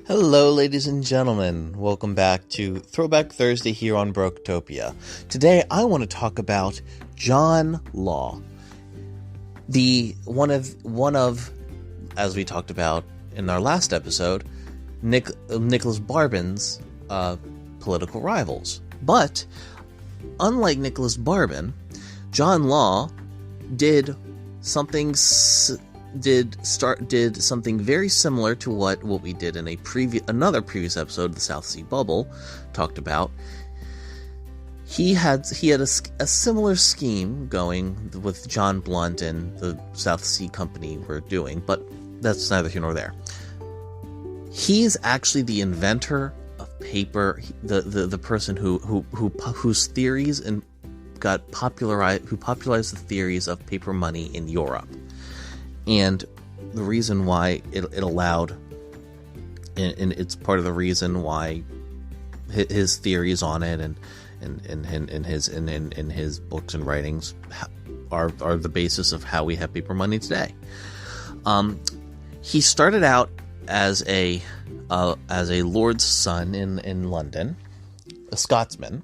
Hello, ladies and gentlemen. Welcome back to Throwback Thursday here on Broketopia. Today, I want to talk about John Law, the one of, as we talked about in our last episode, Nicholas Barbin's political rivals. But unlike Nicholas Barbin, John Law did something very similar to what we did in another previous episode, the South Sea Bubble, talked about. He had a similar scheme going with John Blunt and the South Sea Company were doing, but that's neither here nor there. He's actually the inventor of paper, the person whose theories and who popularized the theories of paper money in Europe. And the reason why it allowed, and it's part of the reason why his theories on it and his books and writings are the basis of how we have paper money today. He started out as a lord's son in London, a Scotsman,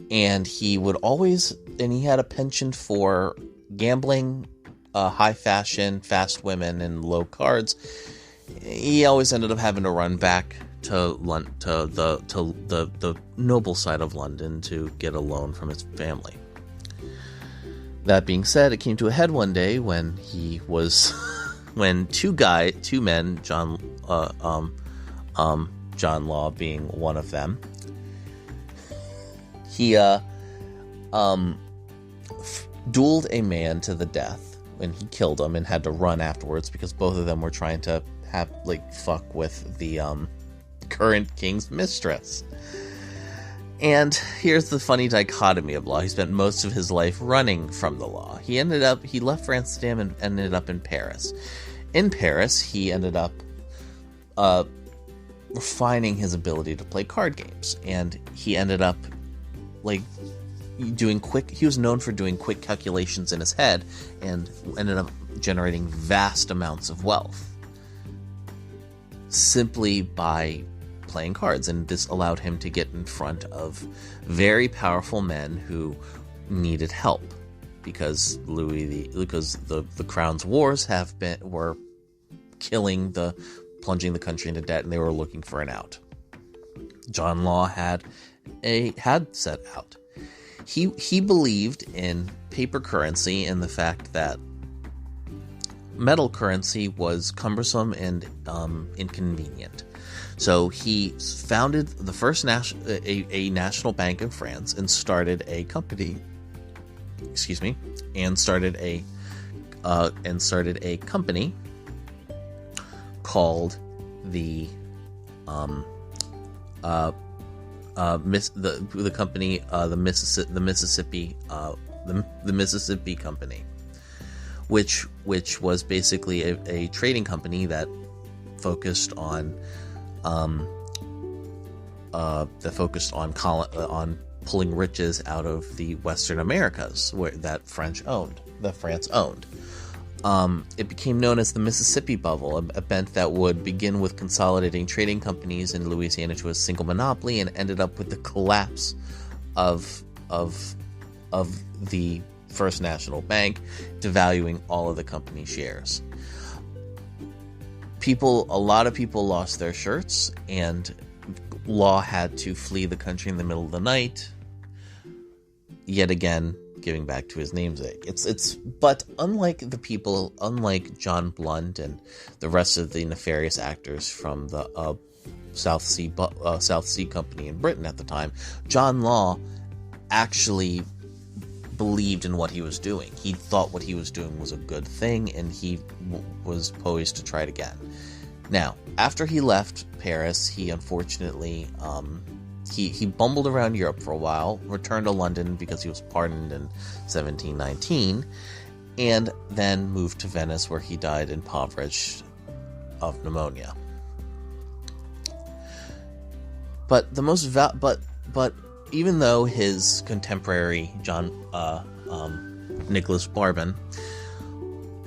and he had a penchant for gambling, high fashion, fast women, and low cards. He always ended up having to run back to the noble side of London to get a loan from his family. That being said, it came to a head one day when two men, John Law being one of them, he dueled a man to the death. And he killed him and had to run afterwards because both of them were trying to fuck with the current king's mistress. And here's the funny dichotomy of Law. He spent most of his life running from the law. He left Amsterdam and ended up in Paris. In Paris, he ended up refining his ability to play card games. And he ended up he was known for doing quick calculations in his head and ended up generating vast amounts of wealth simply by playing cards. And this allowed him to get in front of very powerful men who needed help because the crown's wars were plunging the country into debt, and they were looking for an out. John Law had set out. He believed in paper currency and the fact that metal currency was cumbersome and inconvenient. So he founded the first a national bank in France and started a company. And started a company called the Mississippi Company, which was basically a trading company that focused on pulling riches out of the Western Americas that France owned. It became known as the Mississippi Bubble, an event that would begin with consolidating trading companies in Louisiana to a single monopoly and ended up with the collapse of the First National Bank, devaluing all of the company shares. A lot of people lost their shirts, and Law had to flee the country in the middle of the night, yet again giving back to his namesake. But unlike John Blunt and the rest of the nefarious actors from the South Sea Company in Britain at the time, John Law actually believed in what he was doing. He thought what he was doing was a good thing, and he was poised to try it again. Now, after he left Paris, he unfortunately he bumbled around Europe for a while, returned to London because he was pardoned in 1719, and then moved to Venice, where he died impoverished of pneumonia. But even though his contemporary Nicholas Barbin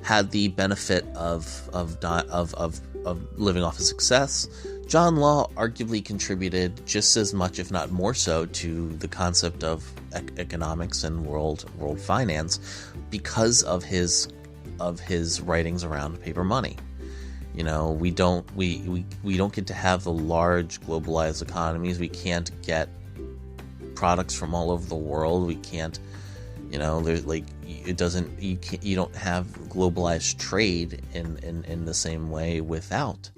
had the benefit of living off his success, John Law arguably contributed just as much, if not more so, to the concept of economics and world finance because of his writings around paper money. You know, we don't get to have the large globalized economies. We can't get products from all over the world. We can't, you know, there's like, it doesn't, you don't have globalized trade in the same way without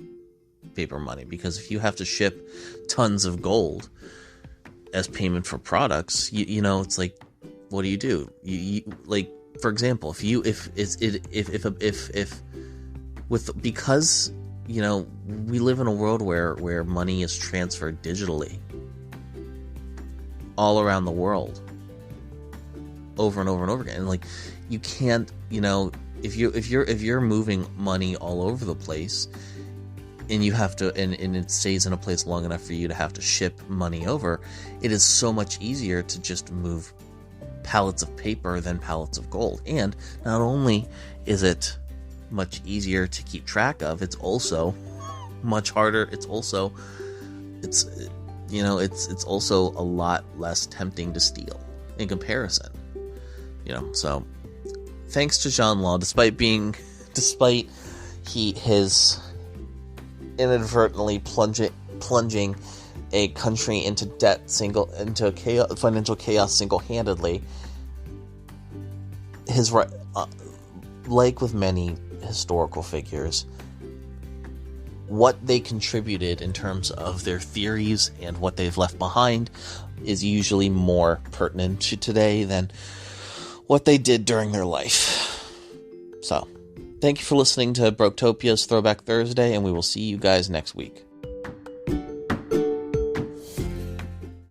paper money, because if you have to ship tons of gold as payment for products, you know, it's like, what do? You like, for example, because, you know, we live in a world where money is transferred digitally all around the world over and over and over again, and like, you can't, you know, if you're moving money all over the place, and you have to, and it stays in a place long enough for you to have to ship money over, it is so much easier to just move pallets of paper than pallets of gold. And not only is it much easier to keep track of, it's also much harder. It's also a lot less tempting to steal in comparison. You know, so thanks to John Law, despite his inadvertently plunging a country into financial chaos single-handedly, like with many historical figures, what they contributed in terms of their theories and what they've left behind is usually more pertinent to today than what they did during their life. So, thank you for listening to Broketopia's Throwback Thursday, and we will see you guys next week.